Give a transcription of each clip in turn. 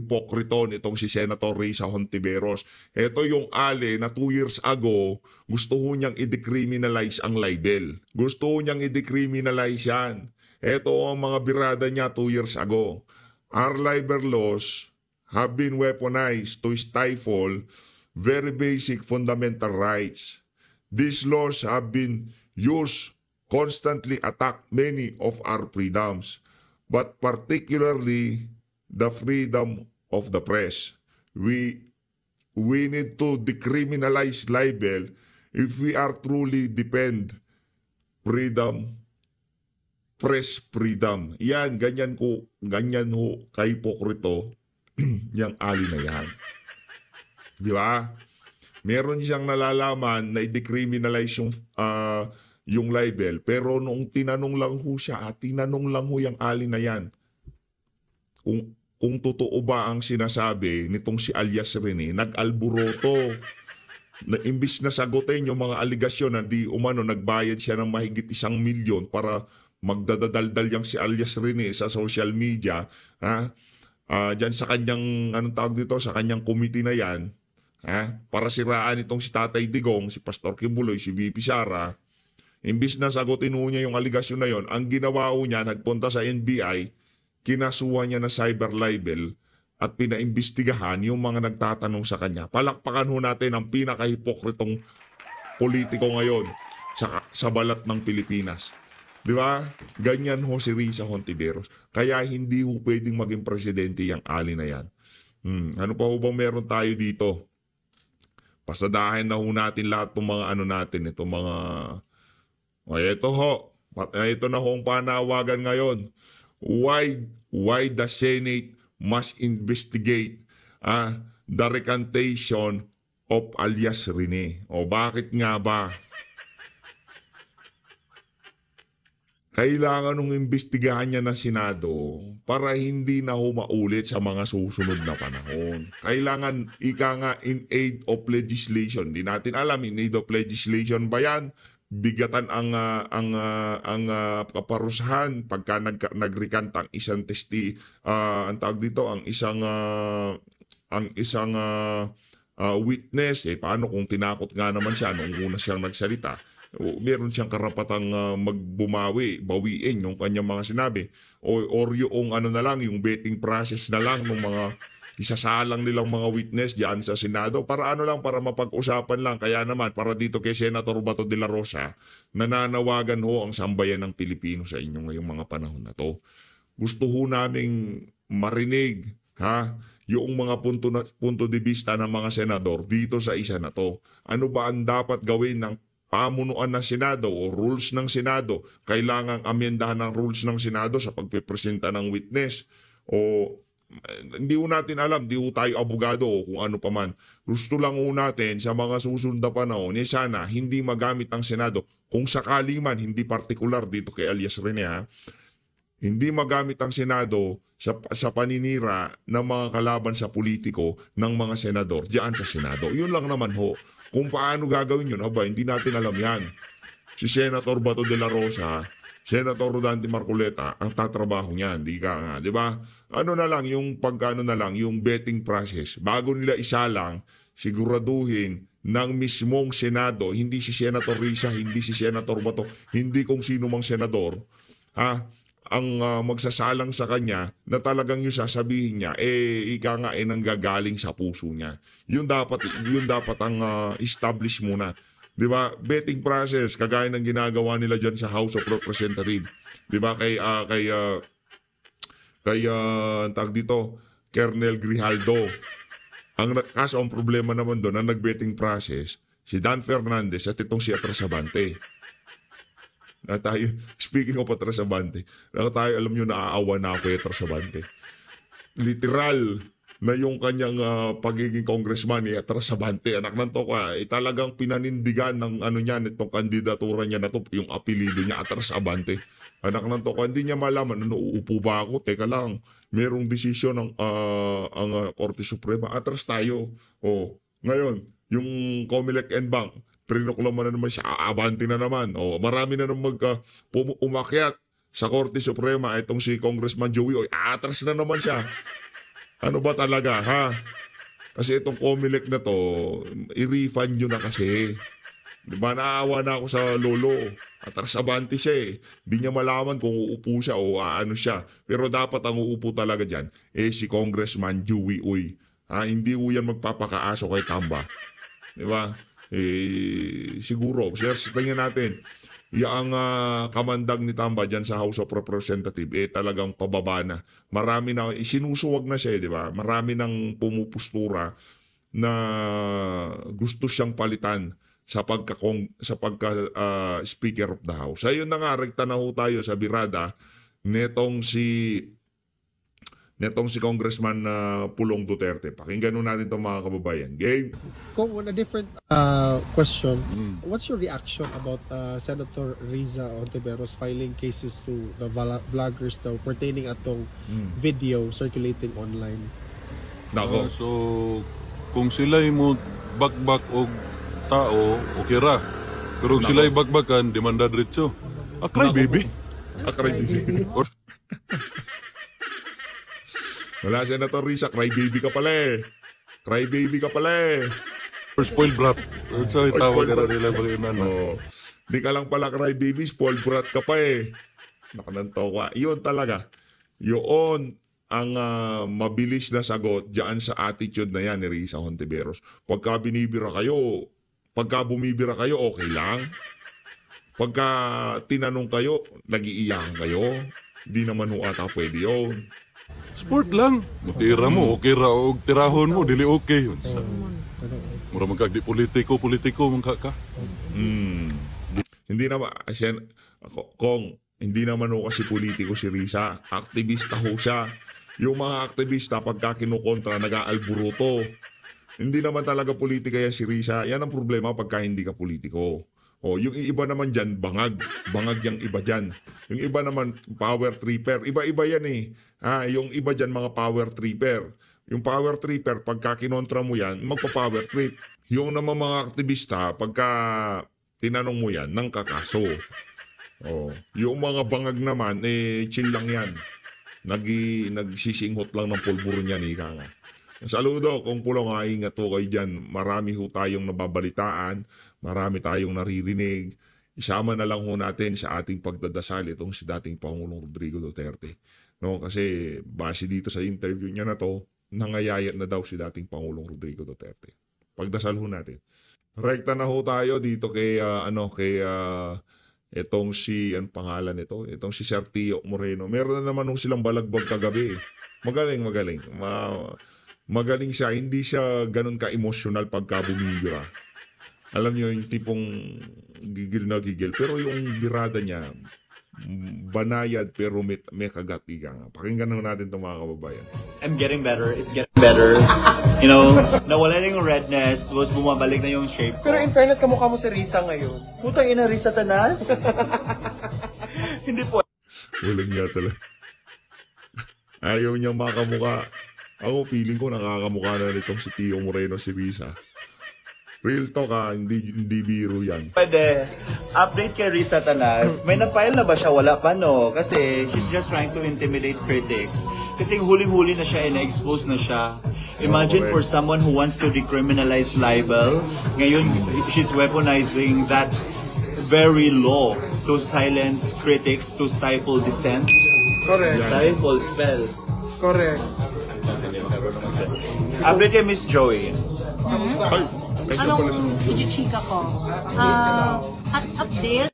hipokrito nitong si Senator Risa Hontiveros. Ito yung ali na 2 years ago, gusto ho niyang i-decriminalize ang libel. Gusto ho niyang i-decriminalize yan. Ito ang mga birada niya 2 years ago. Our libel laws have been weaponized to stifle very basic fundamental rights. These laws have been used constantly attack many of our freedoms, but particularly the freedom of the press. We need to decriminalize libel if we are truly defend freedom, press freedom. Yan, ganyan ho kahipokrito yung ali na yan. Di ba? Meron siyang nalalaman na i-decriminalize yung libel, pero nung tinanong lang ho siya, tinanong lang ho yung ali na yan, kung totoo ba ang sinasabi nitong si alias Rene, nag-alburoto. Na imbis na sagutin yung mga aligasyon na di umano nagbayad siya ng mahigit 1 milyon para magdadadaldal yang si alias Rene sa social media, dyan sa kanyang, anong tawag dito, sa kanyang committee na yan, para siraan itong si Tatay Digong, si Pastor Kibuloy, si VP Sara. Imbis na sagutin niya yung aligasyon na yon, ang ginawa niya, nagpunta sa NBI, kinasuhan niya na cyber libel at pinaimbestigahan yung mga nagtatanong sa kanya. Palakpakan ho natin ang pinakahipokritong politiko ngayon sa balat ng Pilipinas. Di ba? Ganyan ho si Risa Hontiveros. Kaya hindi ho pwedeng maging presidente yung ali na yan. Ano pa ho bang meron tayo dito? Pasadahin na ho natin lahat ng mga ano natin, itong mga... ito ho. Ito na ho ang panawagan ngayon. Why the Senate must investigate the recantation of alias Rene? O bakit nga ba? Kailangan nung imbestigahan niya ng Senado para hindi na humaulit sa mga susunod na panahon. Kailangan in aid of legislation. Di natin alam, in aid of legislation ba yan? Bigatan ang kaparusahan pagka nagrekanta ang isang ang tawag dito, ang isang witness. Paano kung tinakot nga naman siya nung una siyang nagsalita? Meron siyang karapatang bawiin yung kanyang mga sinabi. Or yung ano na lang, yung betting process na lang ng mga isasalang nilang mga witness diyan sa Senado para para mapag-usapan lang. Kaya naman, para dito kay Senator Bato de la Rosa, nananawagan ho ang sambayan ng Pilipino sa inyo ngayong mga panahon na to. Gusto ho naming marinig yung mga punto de vista ng mga senador dito sa isa na to. Ano ba ang dapat gawin ng pamunuan ng Senado o rules ng Senado? Kailangang amyendahan ng rules ng Senado sa pagpipresenta ng witness o hindi ho natin alam, di ho tayo abogado o kung ano pa man. Gusto lang ho natin sa mga susunod na panahon, sana hindi magamit ang Senado. Kung sakali man, hindi partikular dito kay alias Rene, hindi magamit ang Senado sa paninira ng mga kalaban sa politiko ng mga senador diyan sa Senado. Yun lang naman ho. Kung paano gagawin yun, hindi natin alam yan. Si Senator Bato de la Rosa, Senator Rodante Marcoleta, ang tatrabaho niyan, di ba? Ano na lang, yung yung betting process. Bago nila isalang, siguraduhin ng mismong Senado, hindi si Senator Risa, hindi si Senator Bato, hindi kung sino mang senador, ang magsasalang sa kanya na talagang yung sasabihin niya, nanggagaling sa puso niya. Yun dapat ang establish muna. Di ba? Betting process, kagaya ng ginagawa nila dyan sa House of Representatives. Di ba? Kay tag dito, Colonel Grijaldo. Kaso ang problema naman doon, ang nag-betting process, si Dan Fernandez at itong si Atras Abante. Speaking of Atras Abante, tayo alam nyo, naaawa na ako kay Atras Abante. Literal na yung kanyang pagiging congressman ni Atras Abante, anak ng toka, talagang pinanindigan ng itong kandidatura niya na to, yung apelido niya, Atras Abante. Anak ng toka, hindi niya malaman, uupo ba ako? Teka lang, merong desisyon ng ang Korte Suprema, atras tayo. Ngayon, yung Comelec and Bank, prinuklaman na naman siya, Abante na naman. Marami na naman umakyat sa Korte Suprema, itong si Congressman Joey, atras na naman siya. Ano ba talaga, ha? Kasi itong Comelec na to, i-refund nyo na kasi. Diba, naawa na ako sa lolo. Atras abante siya eh. Di niya malaman kung uupo siya o ano siya. Pero dapat ang uupo talaga dyan, si Congressman Dewey Uy. Hindi yan magpapakaaso kay Tamba. Diba? Siguro, tingnan natin. Yung kamandag ni Tamba dyan sa House of Representatives, talagang pababa na. Marami na, isinusuwag na siya, di ba? Marami nang pumupustura na gusto siyang palitan sa pagka Speaker of the House. Ayun na nga, rekta na ho tayo sa birada netong si Congressman Pulong Duterte. Pakinggan nun natin itong mga kababayan. Game. Kung on a different question, what's your reaction about Senator Riza Ontiveros filing cases to the vloggers daw pertaining atong video circulating online? Nako. So, kung sila'y mo bakbak og tao, okay ra. Pero kung sila'y bakbakan, demanda diretso. Akray, baby. Akray, baby. Wala, Senator Riza, cry baby ka pala eh. Cry baby ka pala eh. Or spoiled brat. So, itawag spoiled ka nila ba yun? Di ka lang pala cry baby, spoiled brat ka pa eh. Nakananto ka. Yun talaga. Yun ang mabilis na sagot dyan sa attitude na yan ni Riza Hontiveros. Pagka bumibira kayo, okay lang. Pagka tinanong kayo, nag-iiyakan kayo. Di naman ho ata pwede yun. Sport lang. Mutira mo, okay ra. O tirahon mo, dili okay. Mura magkag di politiko mangka ka. Hindi naman, hindi naman ho kasi politiko si Riza. Aktivista ho siya. Yung mga aktivista, pagka kinukontra, nag-aalburuto. Hindi naman talaga politika yan si Riza. Yan ang problema pagka hindi ka politiko. Yung iba naman dyan, bangag. Bangag yung iba dyan. Yung iba naman, power tripper. Iba-iba yan eh. Yung iba dyan, mga power tripper. Yung power tripper, pagka kinontra mo yan, magpa-power trip. Yung naman mga aktivista, pagka tinanong mo yan, nang kakaso. Yung mga bangag naman, chill lang yan. Nagsisinghot lang ng pulburo niyan, ika nga. Saludo, kung Pulong, ingat ho kayo dyan. Marami ho tayong nababalitaan. Marami tayong naririnig. Isama na lang ho natin sa ating pagdadasal itong si dating Pangulong Rodrigo Duterte. No, kasi base dito sa interview niya na to, nangayayat na daw si dating Pangulong Rodrigo Duterte. Pagdasal ho natin. Rekta na ho tayo dito kay itong si pangalan nito, itong si Sir Tio Moreno. Meron na naman ho silang balagbag kagabi. Magaling. Magaling siya, hindi siya ganun ka-emotional pagka bumibira. Alam niyo yung tipong gigil na gigil. Pero yung birada niya, banayad pero may kagatiga nga. Pakinggan na natin itong mga kababayan. I'm getting better. It's getting better. You know, nawala na yung redness. Tapos bumabalik na yung shape ko. Pero in fairness, kamukha mo si Riza ngayon. Putang ina, Riza Tanas. Hindi po. Walang niya talaga. Ayaw niyang makamukha. Ako, feeling ko nakakamukha na nitong si Tio Moreno, si Riza. Real talk hindi biro yan. Pwede. Update kay Riza Tanas. May na-file na ba siya? Wala pa, no? Kasi she's just trying to intimidate critics. Kasi huling-huli na siya, na-expose na siya. Imagine for someone who wants to decriminalize libel, ngayon she's weaponizing that very law to silence critics, to stifle dissent. Correct. Stifle spell. Correct. Update kay Miss Joey. Anong ichichika ko? Update?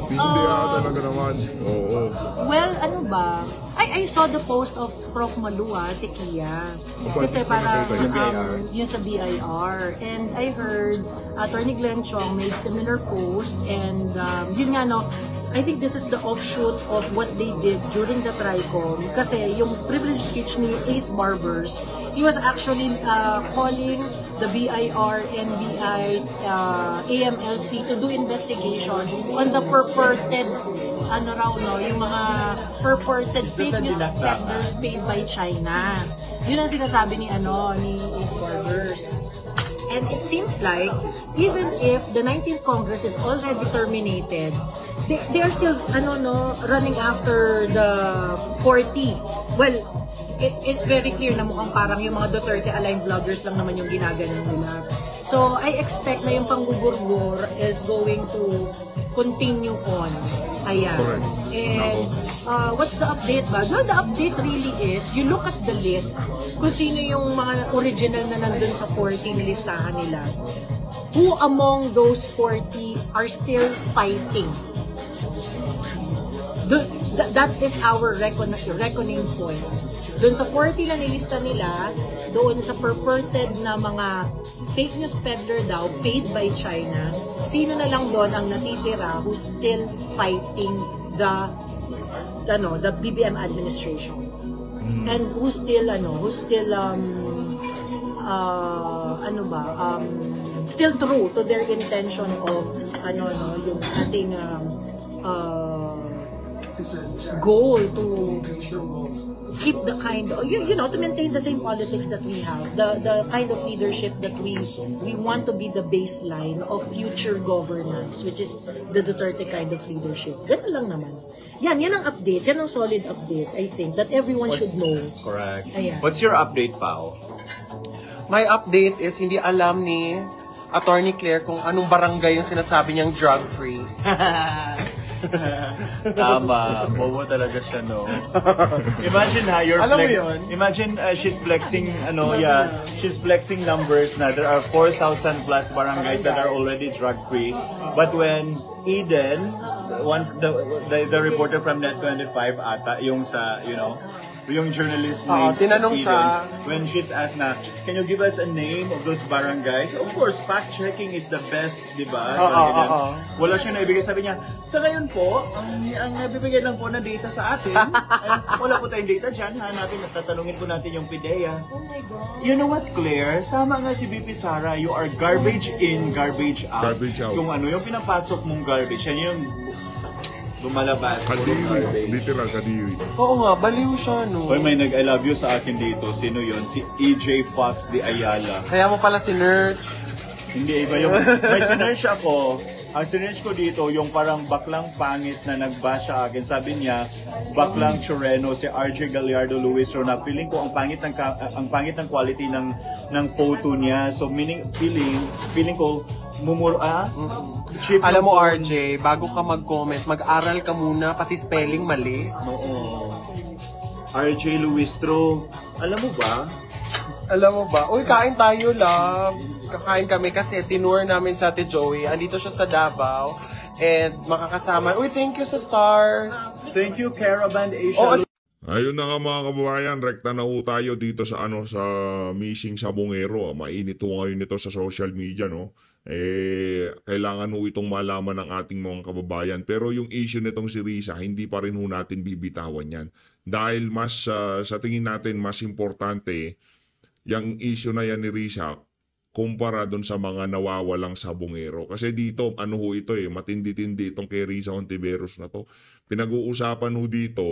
Hindi talaga naman. Oo. Well, ano ba? I saw the post of Prof. Malua, Tequia. Kasi para yun sa BIR. And I heard Attorney Glenn Chong made similar post. And yun nga, no, I think this is the offshoot of what they did during the TRICOM. Kasi yung privilege speech ni Ace Barbers, he was actually calling the BIR, NBI, AMLC to do investigation on the purported, yung mga purported fake news tenders paid by China. Yun ang sinasabi ni Ace Barbers. And it seems like, even if the 19th Congress is already terminated, they are still running after the 40. Well, it's very clear na mukhang parang yung mga Duterte-aligned vloggers lang naman yung ginaganon nila. So, I expect na yung panggugurbor is going to continue on. Ayan. Correct. And what's the update ba? Well, the update really is, you look at the list, kung sino yung mga original na nandun sa 40 na listahan nila. Who among those 40 are still fighting? That is our reckoning point. Doon sa 40 na nilista nila, doon sa purported na mga fake news peddler daw, paid by China, sino na lang doon ang natitira who's still fighting the BBM administration? And who's still still true to their intention of yung ating goal to keep the kind of, to maintain the same politics that we have, the kind of leadership that we want to be the baseline of future governance, which is the Duterte kind of leadership. Ganun lang naman. Yan ang update. Yan ang solid update, I think, that everyone should know. Correct. Ayan. What's your update, Pao? My update is hindi alam ni Attorney Claire kung anong barangay yung sinasabi niyang drug-free. Tama. Bobo talaga siya, no? Imagine Alam mo yun? Imagine she's flexing, she's flexing numbers na there are 4,000 plus barangays that are already drug-free. But when Eden, the reporter from Net25 ata, yung sa, yung journalist named tinanong Eden, siya. when she's asked na, can you give us a name of those barangays? Of course, fact-checking is the best, di ba? Wala siya naibigay. Sabi niya, sa ngayon po, ang nabibigay lang po na data sa atin, wala po tayong data dyan, hanapin at tatanungin po natin yung PIDEA. Oh my God. You know what, Claire? Tama nga si BP Sara, you are garbage in, garbage out. Garbage out. Yung yung pinapasok mong garbage, yan yung lumalabas. Kadiri. Literal kadiri. Oo nga, baliw siya, no? Hoy, may nag-I love you sa akin dito. Sino yon? Si EJ Fox de Ayala. Kaya mo pala sinerch. Hindi, iba yung... May sinerch ako. Ang sinerch ko dito, yung parang baklang pangit na nag-bash sa akin. Sabi niya, baklang choreno, si RJ Gallardo Luis Rona. Feeling ko ang pangit ng quality ng photo niya. So feeling ko cheap Alam mo, yung phone. RJ, bago ka mag-comment, mag-aral ka muna, pati spelling mali. Oo. RJ Luistro, alam mo ba? Alam mo ba? Uy, kain tayo, loves. Kakain kami kasi tinur namin sa Ate Joey. Andito siya sa Davao. And makakasama. Uy, thank you sa stars. Thank you, Caravan Asia. Oo, Ayun na nga mga kababayan, rekta na ho tayo dito sa sa Missing Sabongero. Mainit ho ngayon ito sa social media, no? Kailangan ho itong malaman ng ating mga kababayan. Pero yung issue nitong si Risa, hindi pa rin ho natin bibitawan yan. Dahil mas, sa tingin natin, mas importante, yung issue na yan ni Risa, kumpara doon sa mga nawawalang sabongero. Kasi dito, ho ito matindi-tindi itong kay Risa Hontiveros na to. Pinag-uusapan ho dito,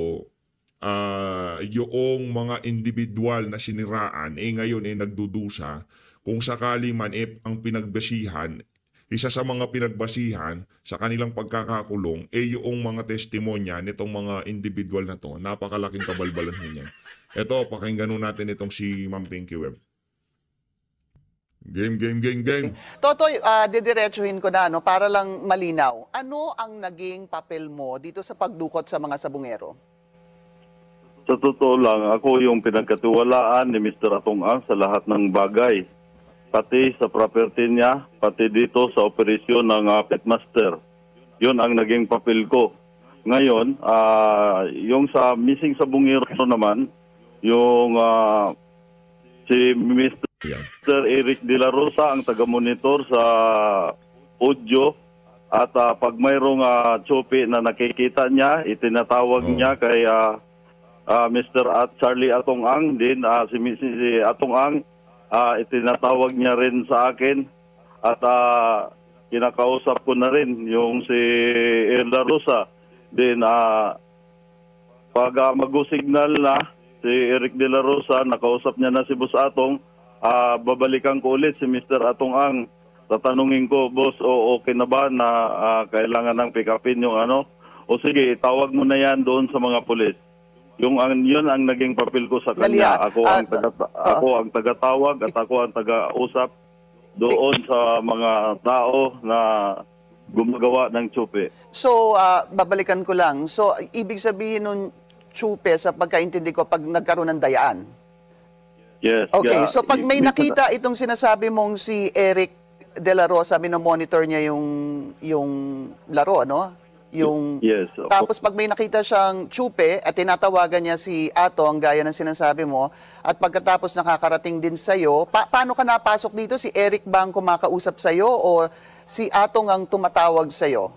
yung mga individual na siniraan, ngayon nagdudusa, kung sakali man ang pinagbasihan, isa sa mga pinagbasihan sa kanilang pagkakakulong, yung mga testimonya nitong mga individual na to, napakalaking kabalbalan niya. Ito, pakinggan natin itong si Ma'am Pinky Webb. Game. Totoy, didiretsuhin ko na para lang malinaw. Ano ang naging papel mo dito sa pagdukot sa mga sabungero? Sa totoo lang, ako yung pinagkatiwalaan ni Mr. Atong Ang sa lahat ng bagay. Pati sa property niya, pati dito sa operasyon ng Pitmaster. Yun ang naging papel ko. Ngayon, yung sa Missing Sabongero naman, yung si Mr. Eric De La Rosa ang taga-monitor sa audio at pag mayroong chopi na nakikita niya, itinatawag niya kay Mr. Charlie Atong Ang din, si Atong Ang, itinatawag niya rin sa akin at kinakausap ko na rin yung si Erla Rosa. Then pag mag-signal na si Eric De La Rosa, nakausap niya na si Boss Atong, babalikan ko ulit si Mr. Atong Ang. Tatanungin ko, boss, okay na ba na kailangan ng pick upin yung o sige, tawag mo na yan doon sa mga pulis. Yun ang naging papel ko sa kanya. Galia, Ako ang tagatawag at ako ang tagausap doon sa mga tao na gumagawa ng tsupe. So, babalikan ko lang. So, ibig sabihin nun, tsupe, sa pagkaintindi ko, pag nagkaroon ng dayaan. Yes. Okay, yeah. so pag may nakita itong sinasabi mong si Eric De La Rosa, monitor niya yung laro, no? Yes. Tapos pag may nakita siyang tsupe at tinatawagan niya si Atong, gaya ng sinasabi mo, at pagkatapos nakakarating din sa'yo, paano ka napasok dito? Si Eric ba ang kumakausap sa'yo o si Atong ang tumatawag sa'yo?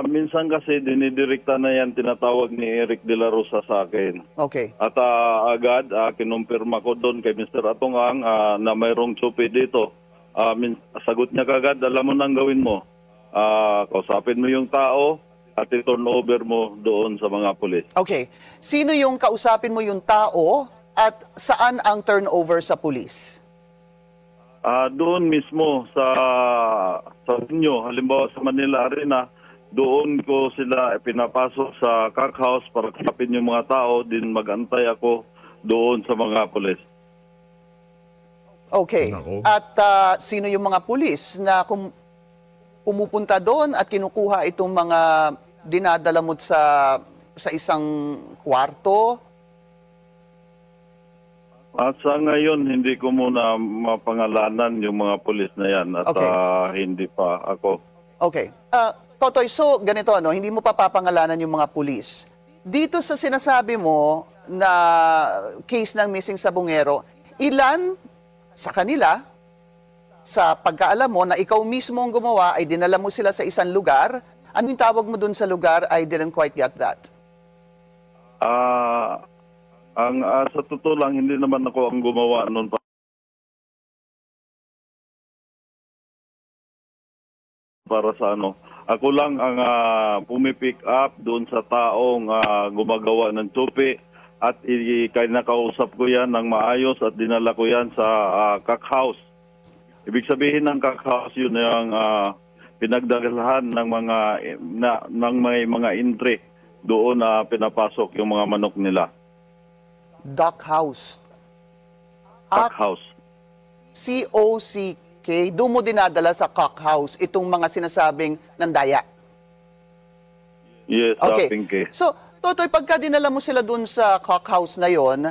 Minsan kasi dinidirekta na yan, tinatawag ni Eric De La Rosa sa akin. Okay. At agad, kinumpirma ko doon kay Mr. Atongang na mayroong tsupe dito. Sagot niya kagad, alam mo nang gawin mo. Kausapin mo yung tao at i-turn over mo doon sa mga pulis. Okay. Sino yung kausapin mo yung tao at saan ang turnover sa pulis? Doon mismo sa inyo, halimbawa sa Manila Arena, doon ko sila pinapasok sa cockhouse para kapin yung mga tao, din mag-antay ako doon sa mga pulis. Okay. Nako. At sino yung mga pulis na pumupunta doon at kinukuha itong mga dinadala mo sa isang kwarto? At sa ngayon, hindi ko muna mapangalanan yung mga pulis na yan at Okay. hindi pa ako. Okay. Totoy, so ganito, no? Hindi mo pa papangalanan yung mga pulis. Dito sa sinasabi mo na case ng missing sabungero, ilan sa kanila, sa pagkaalam mo na ikaw mismo ang gumawa, ay dinala mo sila sa isang lugar? Ano yung tawag mo dun sa lugar? I didn't quite get that. Sa totoo lang, hindi naman ako ang gumawa noon para sa ano. Ako lang ang pumipick up doon sa taong gumagawa ng tsupe at kinakausap ko yan ng maayos at dinala ko yan sa cockhouse. Ibig sabihin ng cockhouse, yun yung pinagdagalahan ng mga entry doon na pinapasok yung mga manok nila. Duck house. Cockhouse. C-O-C-K, doon mo dinadala sa cockhouse itong mga sinasabing nandaya. Yes, Okay. Pinky. So, Totoy, pagka dinala mo sila dun sa cockhouse na yon,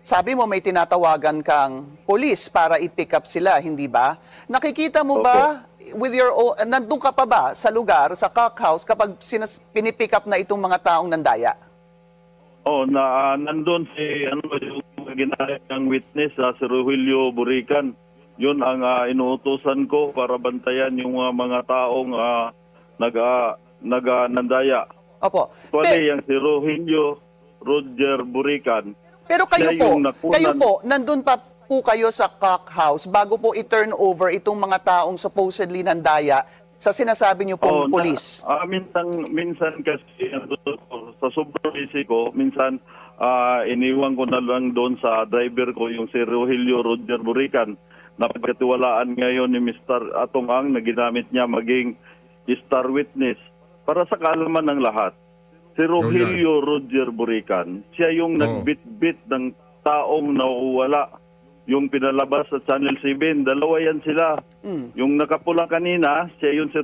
sabi mo may tinatawagan kang police para i-pick up sila, hindi ba? Nakikita mo ba with your own, nandun ka pa ba sa lugar, sa cockhouse, kapag pinipick up na itong mga taong nandaya? Nandun yung ginahit ng witness, si Rogelio Burican. Yun ang inuutosan ko para bantayan yung mga taong nandaya. Opo. Yung si Roger Burican. Pero kayo siya yung nakunan. nandun pa po kayo sa cockhouse bago po i-turn over itong mga taong supposedly nandaya sa sinasabi niyo pong police. Minsan kasi sa sobrang busy ko, minsan iniwan ko na lang doon sa driver ko yung si Rogelio Roger Burican na pagkatiwalaan ngayon ni Mr. Atongang na ginamit niya maging star witness para sa kaalaman ng lahat. Si Rogelio Roger Burican, siya yung nagbitbit ng taong nauwala. Yung pinalabas sa Channel 7, dalawa yan sila. Yung nakapula kanina, siya yung si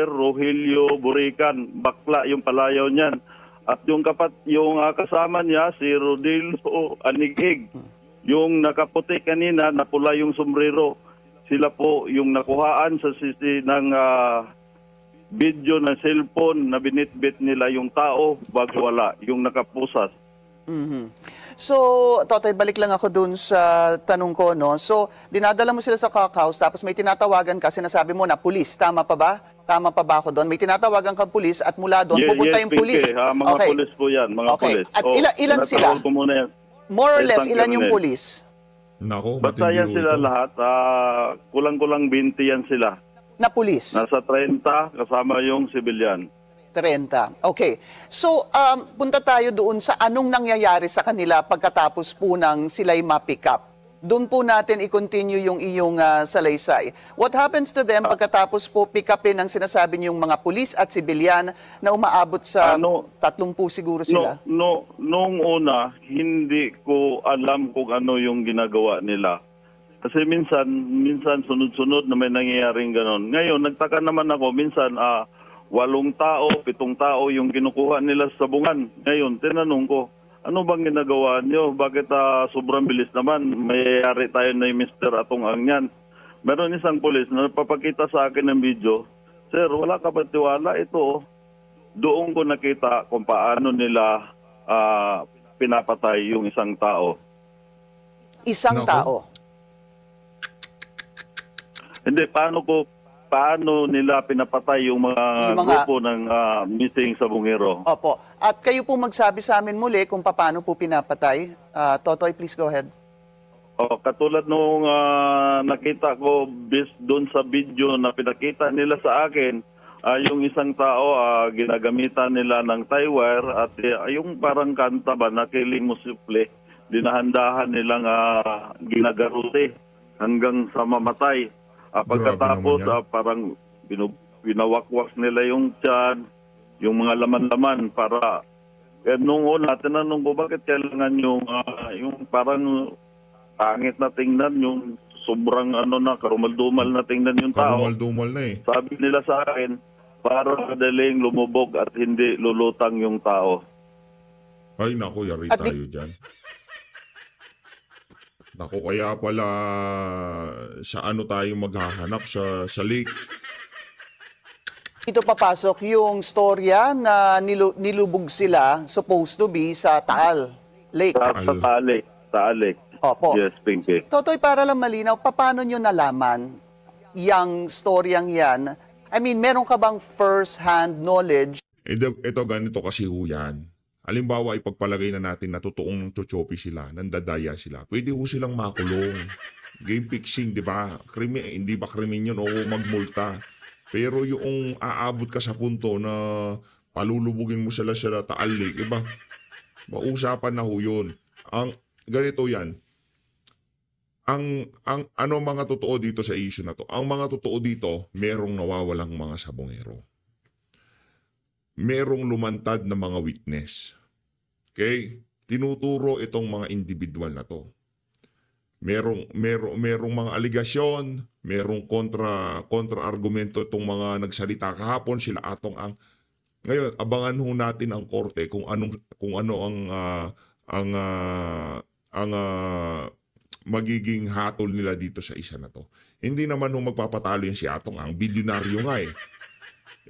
Rogelio Burican, bakla yung palayaw niyan. At yung kasama niya, si Rodilio Anigig. Yung nakaputi kanina, napula yung sombrero. Sila po yung nakuhaan sa ng video ng cellphone na binitbit nila yung tao bago wala, yung nakapusas. So, Totoy, balik lang ako dun sa tanong ko, no? So, dinadala mo sila sa cockhouse, tapos may tinatawagan ka, sinasabi mo na pulis. Tama pa ba? Tama pa ba ako doon? May tinatawagan kang pulis at mula doon, pupunta yung pulis. Mga pulis po yan, mga pulis. At ilan sila? Ko muna yan. More or less, Isang ilan yung colonel. pulis? Nako, Basta yan matindi sila ito. lahat. Kulang-kulang 20 yan sila. Na pulis? Nasa 30 kasama yung civilian. 30. Okay. So, punta tayo doon sa anong nangyayari sa kanila pagkatapos po nang sila'y ma-pick up. doon po natin i-continue yung iyong salaysay. What happens to them pagkatapos po pick upin ang sinasabi niyong mga pulis at sibilyan na umaabot sa 30 siguro sila? Nung una, hindi ko alam kung ano yung ginagawa nila. Kasi minsan sunod-sunod na may nangyayaring ganon. Ngayon, nagtaka naman ako, minsan 8 tao, 7 tao yung kinukuha nila sa sabungan. Ngayon, tinanong ko, ano bang ginagawa niyo? Bakit sobrang bilis naman? Mayayari tayo na yung Mr. Atong Ang yan. Meron isang pulis na napapakita sa akin ng video, Sir, wala ka ba tiwala? Ito, doon ko nakita kung paano nila pinapatay yung isang tao. Isang tao? Hindi, paano nila pinapatay yung mga grupo ng missing sabungero. Opo. At kayo po magsabi sa amin muli kung paano po pinapatay. Totoy, please go ahead. Katulad nung nakita ko doon sa video na pinakita nila sa akin, yung isang tao ginagamitan nila ng tie wire at yung parang kanta ba na Killing Mo Simple, dinahandahan nilang ginagaruti hanggang sa mamatay. Pagkatapos, parang binawakwas nila yung tiyan, yung mga laman-laman para... nung una, tinanong ko, bakit kailangan yung parang pangit na tingnan, yung sobrang karumal-dumal na tingnan yung tao. Karumal-dumal na eh. Sabi nila sa akin, para madaling lumubog at hindi lulutang yung tao. Ay, naku, yari tayo dyan. Naku, kaya pala sa ano tayo maghahanap sa lake. Ito papasok yung storya na nilubog sila, supposed to be, sa Taal Lake. Taal Lake. Opo. Yes, Pinky. Totoy, para lang malinaw, paano nyo nalaman yung storyang yan? I mean, meron ka bang first-hand knowledge? Ito ganito kasi ho yan. Halimbawa, ipagpalagay na natin na totoong chochopi sila, nandadaya sila. Pwede ho silang makulong. Game fixing, di ba? Hindi ba krimen yun o magmulta? Pero yung aabot ka sa punto na palulubugin mo sila sa Taal Lake, di ba? Mausapan na ho yun. Ganito yan. Ano mga totoo dito sa issue na to? Ang mga totoo dito, merong nawawalang mga sabongero. Merong lumantad na mga witness. Okay? Tinuturo itong mga individual na to. Merong mga aligasyon, merong kontra-argumento itong mga nagsalita kahapon, sila Atong Ang. Ngayon, abangan ho natin ang korte kung ano ang magiging hatol nila dito sa isa na to. Hindi naman ho magpapatalo yan si Atong Ang, bilyonaryo nga eh.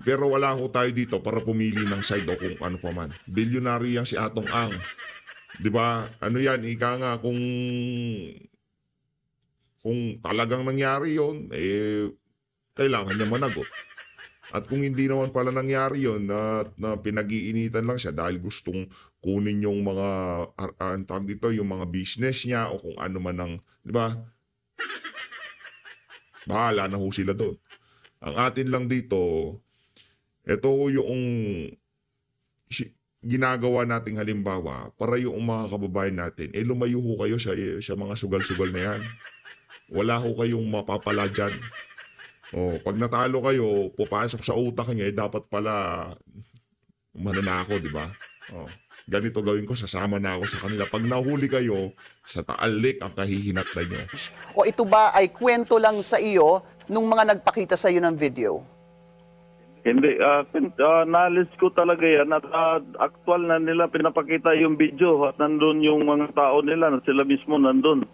Pero wala ho tayo dito para pumili ng side o kung ano pa man. Bilyonaryo yan si Atong Ang. 'Di ba? Ano yan, ika nga kung talagang nangyari 'yon, kailangan niya managot. At kung hindi naman pala nangyari 'yon na pinag-iinitan lang siya dahil gustong kunin yung mga antag dito, yung mga business niya o kung ano man ang, 'di ba? Bahala na ho sila doon. Ang atin lang dito, ito yung ginagawa nating halimbawa para yung mga kababayan natin, lumayo ho kayo sa mga sugal-sugal na yan. Wala ho kayong mapapala dyan. Pag natalo kayo, pupasok sa utak niya, dapat pala mananako, di ba? Ganito gawin ko, sasama na ako sa kanila. Pag nahuli kayo, sa Taal Lake ang kahihinatnan nyo. O ito ba ay kwento lang sa iyo nung mga nagpakita sa iyo ng video? Hindi, knowledge ko talaga yan at actual na nila pinapakita yung video at nandun yung mga tao nila na sila mismo nandun.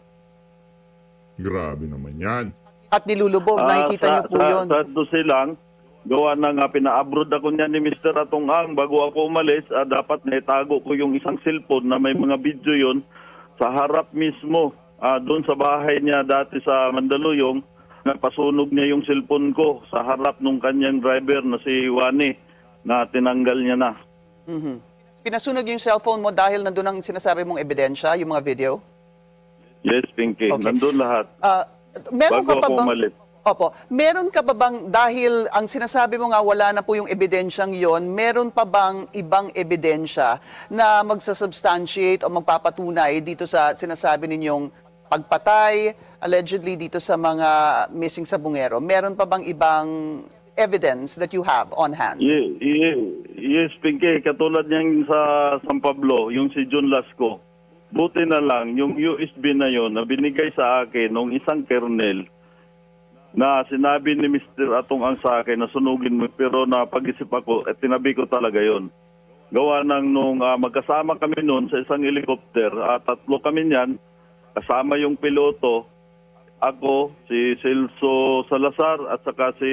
Grabe naman yan. At nilulubog, nakikita niyo po yun. Sa silang, gawa na nga pina-abroad ako niyan ni Mr. Atong Ang bago ako umalis, dapat naitago ko yung isang cellphone na may mga video yon sa harap mismo, doon sa bahay niya dati sa Mandaluyong. Napasunog niya yung cellphone ko sa harap nung kanyang driver na si Wani na tinanggal niya na. Pinasunog yung cellphone mo dahil nandun ang sinasabi mong ebidensya, yung mga video? Yes, Pinky. Okay. Nandun lahat. Meron Bago ka pa ako bang... umalis. Opo. Meron ka pa bang, dahil ang sinasabi mo nga wala na po yung ebidensyang yon, meron pa bang ibang ebidensya na magsasubstantiate o magpapatunay dito sa sinasabi ninyong pagpatay, allegedly dito sa mga missing sabungero. Meron pa bang ibang evidence that you have on hand? Yes, Pinky. Katulad niyang sa San Pablo, yung si John Lasco. Buti na lang, yung USB na yon na binigay sa akin ng isang kernel na sinabi ni Mr. Atong ang sa akin na sunugin mo, pero napag-isip ako at tinabi ko talaga yon. Gawa ng nung magkasama kami noon sa isang helicopter, tatlo kami niyan, kasama yung piloto, ako, si Celso Salazar at saka si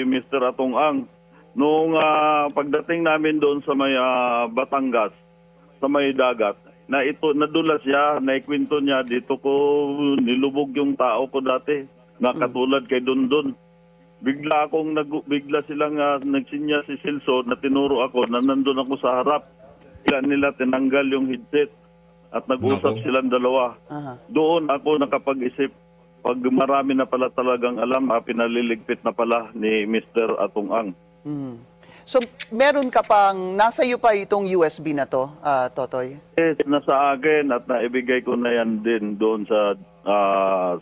Mr. Atong Ang. Nung pagdating namin doon sa may Batangas, sa may dagat, nadulas siya, naikwento niya, dito ko nilubog yung tao ko dati, nakatulad kay Dondon. Bigla silang nagsinya si Celso na tinuro ako na nandun ako sa harap. Kaya nila tinanggal yung headset at nag-usap silang dalawa. Doon ako nakapag-isip, pag marami na pala talagang alam, pinaliligpit na pala ni Mr. Atong Ang. So, meron ka pang, nasa iyo pa itong USB na to, Totoy? Yes, nasa akin at naibigay ko na yan din doon sa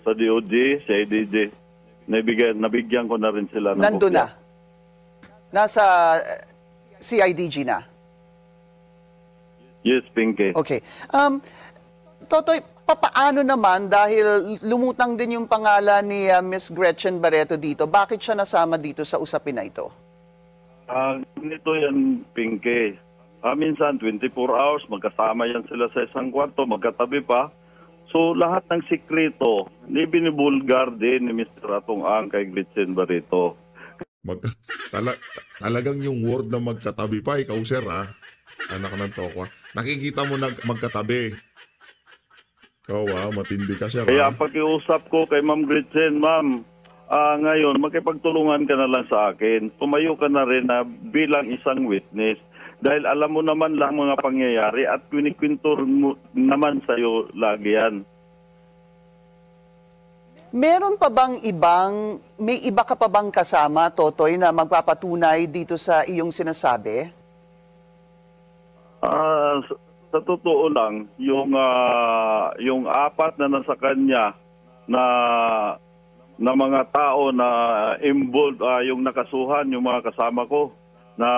DOJ, sa IDJ. Nabigyan ko na rin sila ng Nandun kopya. na? Nasa CIDG na? Yes, Pinky. Okay. Totoy, papaano naman dahil lumutang din yung pangalan ni Miss Gretchen Barreto dito, bakit siya nasama dito sa usapin na ito? Ganito yan, Pinky. Minsan, 24 hours, magkasama yan sila sa isang kwarto, magkatabi pa. So, lahat ng sikreto, binibulgar din ni Mr. Atong Ang kay Gretchen Barreto. Talagang yung word na magkatabi pa, ikaw sir ha? Anak ng toko. Nakikita mo na magkatabi. Ikaw matindi ka sir Kaya ha? pakiusap ko kay Ma'am Gretchen, Ma'am, ngayon, makipagtulungan ka na lang sa akin. Tumayo ka na rin na bilang isang witness. Dahil alam mo naman lang mga pangyayari at kwinikwento mo naman sa'yo lagi yan. Meron pa bang may iba ka pa bang kasama, Totoy, na magpapatunay dito sa iyong sinasabi? Sa totoo lang, yung apat na nasa kanya na mga tao na involved, yung nakasuhan, yung mga kasama ko, na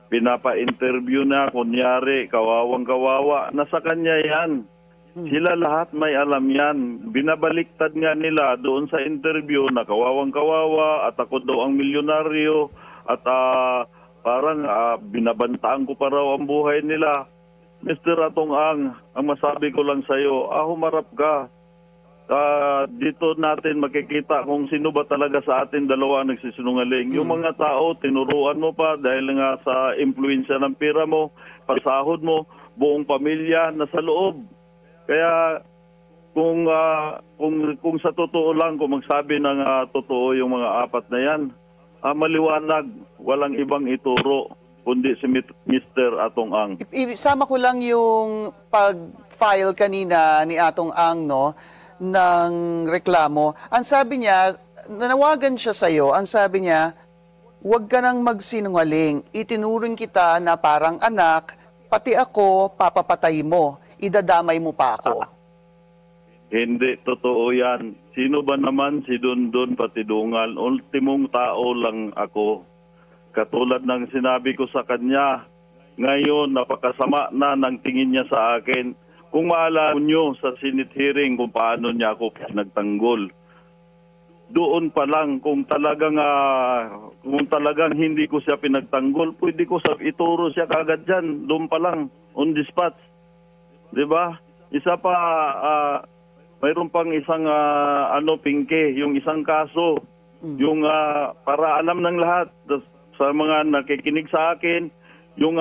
pinapa-interview na, kunyari, kawawang-kawawa, nasa kanya yan. Sila lahat may alam yan. Binabaliktad nga nila doon sa interview na kawawang-kawawa at ako daw ang milyonaryo at parang binabantaan ko pa raw ang buhay nila. Mr. Atong Ang masabi ko lang sa'yo, humarap ka. Dito natin makikita kung sino ba talaga sa atin dalawa nagsisinungaling. Yung mga tao, tinuruan mo pa dahil nga sa impluensya ng pera mo, pasahod mo, buong pamilya nasa loob. Kaya kung sa totoo lang, kung magsabi ng totoo yung mga apat na yan, maliwanag, walang ibang ituro kundi si Mr. Atong Ang. Isama ko lang yung pag-file kanina ni Atong Ang, no, ng reklamo. Ang sabi niya, nanawagan siya sa'yo, ang sabi niya, huwag ka nang magsinungaling, itinuring kita na parang anak, pati ako, papapatay mo, idadamay mo pa ako. Hindi, totoo yan. Sino ba naman si Dondon Patidungal? Ultimong tao lang ako. Katulad ng sinabi ko sa kanya, ngayon napakasama na ng tingin niya sa akin. Kung maalala nyo sa Senate hearing kung paano niya ako nagtanggol, doon pa lang kung talagang hindi ko siya pinagtanggol, pwede ko ituro siya kagad dyan, doon pa lang, on the spot. Diba? Isa pa, mayroon pang isang Pinky, yung isang kaso, yung para alam ng lahat sa mga nakikinig sa akin, yung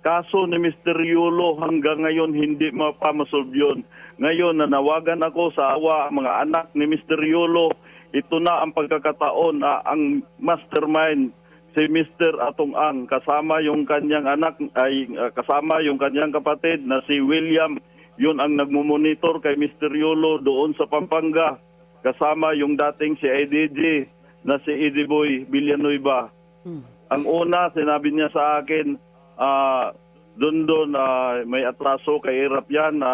kaso ni Mr. Yulo hanggang ngayon hindi mapamasolve yun. Ngayon, nanawagan ako sa mga anak ni Mr. Yulo. Ito na ang pagkakataon na ang mastermind si Mr. Atong Ang kasama yung kanyang anak kasama yung kanyang kapatid na si William. Yun ang nagmumonitor kay Mr. Yulo doon sa Pampanga. Kasama yung dating si IDJ na si Ediboy Villanueva. Ang una, sinabi niya sa akin, doon may atraso kay Irap yan,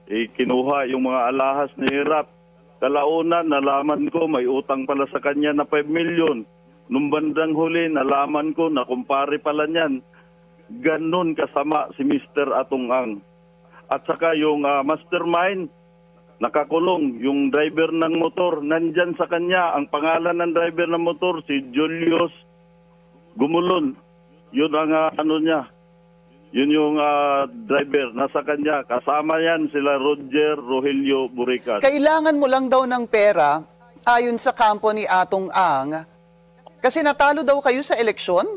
Kinuha yung mga alahas ni Hirap. Kalaunan, nalaman ko may utang pala sa kanya na 5 million. Nung bandang huli, nalaman ko na kumpare pala niyan. Ganon kasama si Mr. Atong Ang. At saka yung mastermind, nakakulong. Yung driver ng motor, nandyan sa kanya. Ang pangalan ng driver ng motor, si Julius Gumulon. Yun ang ano niya. Yun yung driver, nasa kanya. Kasama yan sila Roger Rogelio Burican. Kailangan mo lang daw ng pera ayon sa kampo ni Atong Ang kasi natalo daw kayo sa eleksyon?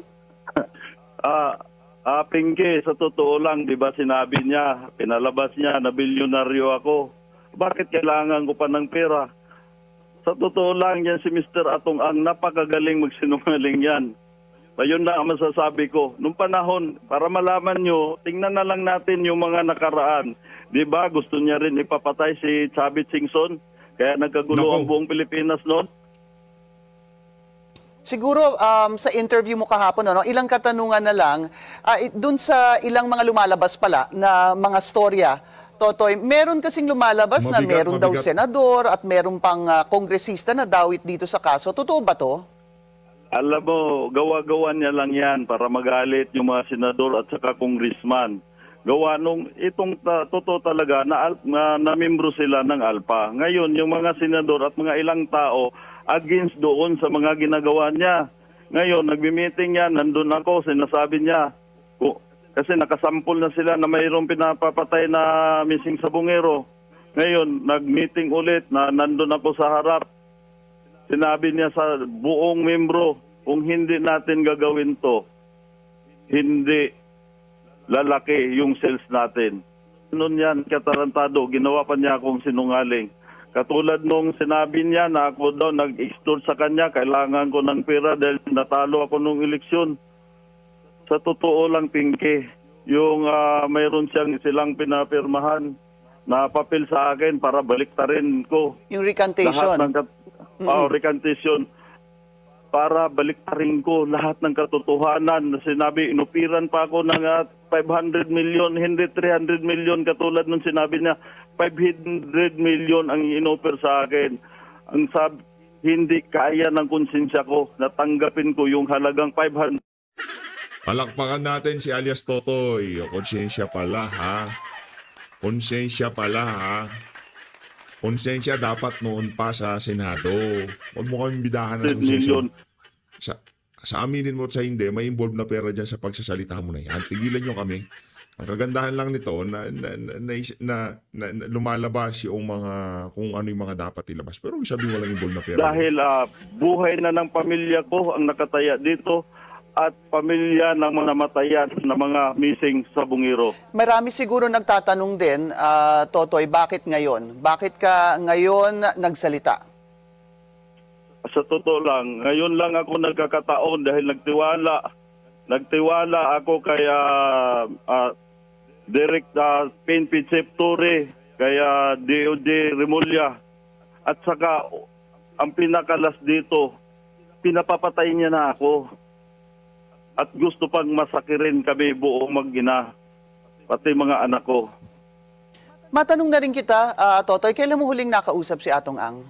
Pinky, sa totoo lang, di ba sinabi niya, pinalabas niya na bilyonaryo ako. Bakit kailangan ko pa ng pera? Sa totoo lang, yan si Mr. Atong Ang, napakagaling magsinungaling yan. Ayun na ang masasabi ko. Nung panahon, para malaman nyo, tingnan na lang natin yung mga nakaraan. Di ba gusto niya rin ipapatay si Chavit Singson? Kaya nagkagulo ang buong Pilipinas noon? Siguro sa interview mo kahapon, ano, ilang katanungan na lang, dun sa ilang mga lumalabas pala na mga storya, Totoy, meron kasing lumalabas na meron daw senador at meron pang kongresista na dawit dito sa kaso. Totoo ba to? Alam mo, gawa-gawa niya lang yan para magalit yung mga senador at saka congressman. Gawa nung itong totoo talaga na membro sila ng ALPA. Ngayon, yung mga senador at mga ilang tao against doon sa mga ginagawa niya. Ngayon, nagmi-meeting yan, nandun ako, sinasabi niya, kasi nakasampol na sila na mayroong pinapapatay na missing sa bungero. Ngayon, nag-meeting ulit na nandun ako sa harap. Sinabi niya sa buong membro, kung hindi natin gagawin to, hindi lalaki yung sales natin. Noon yan, katarantado, ginawa pa niya akong sinungaling. Katulad nung sinabi niya na ako daw nag-extort sa kanya, kailangan ko ng pera dahil natalo ako nung eleksyon. Sa totoo lang, Pinky, yung mayroon silang pinapirmahan na papel sa akin para baliktarin ko. Yung recantation. Recantation. Para baliktarin ko lahat ng katotohanan. Sinabi, inupiran pa ako ng 500 million, hindi 300 million katulad nung sinabi niya. 500 million ang inoper sa akin. Ang sabi, hindi kaya ng konsensya ko na tanggapin ko yung halagang 500. Palakpakan natin si alias Totoy. Konsensya pala, ha? Konsensya pala, ha? Konsensya dapat noon pa sa Senado. Huwag mo kami bidahan ng konsensya. Sa aminin mo at sa hindi, may involved na pera dyan sa pagsasalita mo na yan. Tigilan nyo kami. Ang kagandahan lang nito na lumalabas yung mga kung ano yung mga dapat ilabas. Pero sabihin walang involved na pera. Dahil buhay na ng pamilya ko ang nakataya dito at pamilya ng mga namatayan na mga missing sa bungiro. Marami siguro nagtatanong din, Totoy, bakit ngayon? Bakit ka ngayon nagsalita? Sa totoo lang, ngayon lang ako nagkakataon dahil nagtiwala ako kay Direct PNP Chief Torre, kaya DOJ Remulla. At saka, ang pinakalas dito, pinapapatay niya na ako. At gusto pang masakirin kami buong mag-ina, pati mga anak ko. Matanong na rin kita, Totoy, kailan mo huling nakausap si Atong Ang?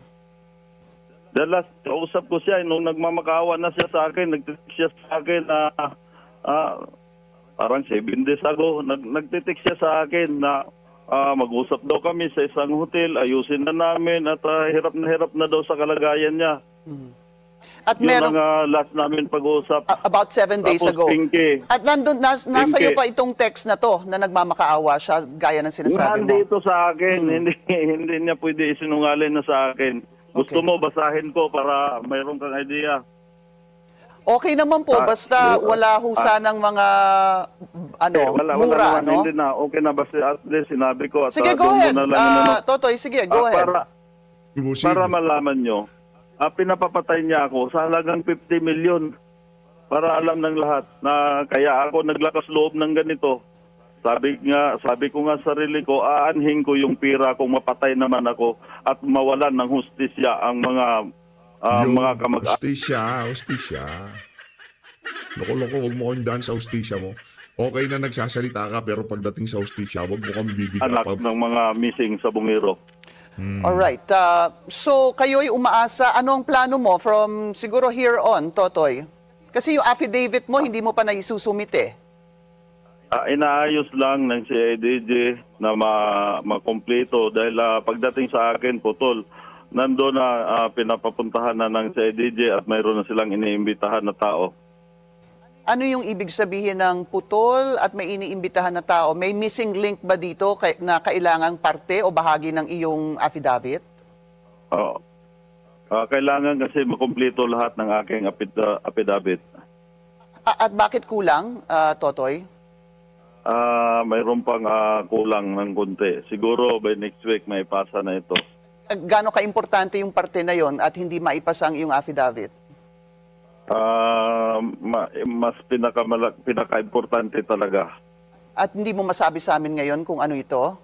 Dalas, kausap ko siya, nung nagmamakawa na siya sa akin, nag-text siya sa akin na parang 7 days ago, nagtitext siya sa akin na mag-usap daw kami sa isang hotel, ayusin na namin at hirap na daw sa kalagayan niya. At yun merong, ang last namin pag-usap. About 7 days Tapos, ago. Pinky, At nandun, nasa Pinky. iyo pa itong text na to na nagmamakaawa siya gaya ng sinasabi mo. nandito sa akin, hindi niya pwede isinungaling na sa akin. Gusto Okay. mo, basahin ko para mayroon kang idea. Okay naman po, basta wala ho sanang mga mura, naman, no? Hindi na, okay na, basta at least sinabi ko. At, Sige, go doon ahead. ko na lang, Totoy, sige, go ahead. Para malaman nyo, pinapapatay niya ako sa halagang 50 million. Para alam ng lahat na kaya ako naglakas loob ng ganito. Sabi ko nga sa sarili ko, aanhin ko yung pira kung mapatay naman ako at mawalan ng hustisya ang mga kamag-anak. Hustisya. Loko-loko, huwag mo kong daan sa hustisya mo. Okay na nagsasalita ka, pero pagdating sa hostisya, wag mo kami bibigyan Anak pa. ng mga missing sa Bungero. Alright. So, kayo'y umaasa. Anong plano mo from siguro here on, Totoy? Kasi yung affidavit mo, hindi mo pa naisusumit eh. Inaayos lang ng CIDG na makompleto dahil pagdating sa akin, putol, nandoon na pinapapuntahan na ng CIDG at mayroon na silang iniimbitahan na tao. Ano yung ibig sabihin ng putol at may iniimbitahan na tao? May missing link ba dito na kailangang parte o bahagi ng iyong affidavit? Oo. Kailangan kasi makompleto lahat ng aking affidavit. At bakit kulang, Totoy? Mayroon pang kulang ng konti. Siguro by next week may pasa na ito. Gaano ka-importante yung parte na yon at hindi maipasa ang iyong affidavit? Mas pinaka-importante talaga. At hindi mo masabi sa amin ngayon kung ano ito?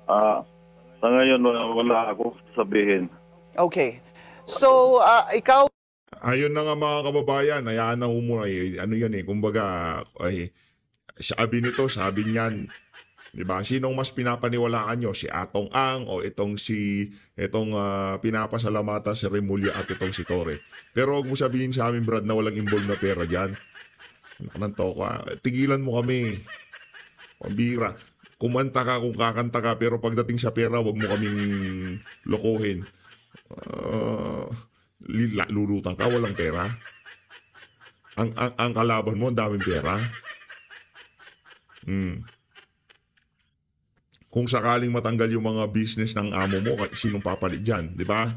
Sa ngayon, wala ako sabihin. Okay. So, ikaw, Ayun na nga mga kababayan, hayaan na muna ano yan kumbaga, sabi nito, sabi niyan, di ba? Sinong mas pinapaniwalaan nyo? Si Atong Ang o itong pinapasalamatan si Remulla at itong si Torre? Pero huwag mo sabihin sa amin, Brad, na walang involved na pera dyan. Nanto ka, tigilan mo kami. Pambira. Kumanta ka kung kakanta ka, pero pagdating sa pera, huwag mo kaming lokohin. Lulutan ka, walang pera. Ang kalaban mo, ang daming pera. Kung sakaling matanggal yung mga business ng amo mo, sinong papalit dyan, di ba?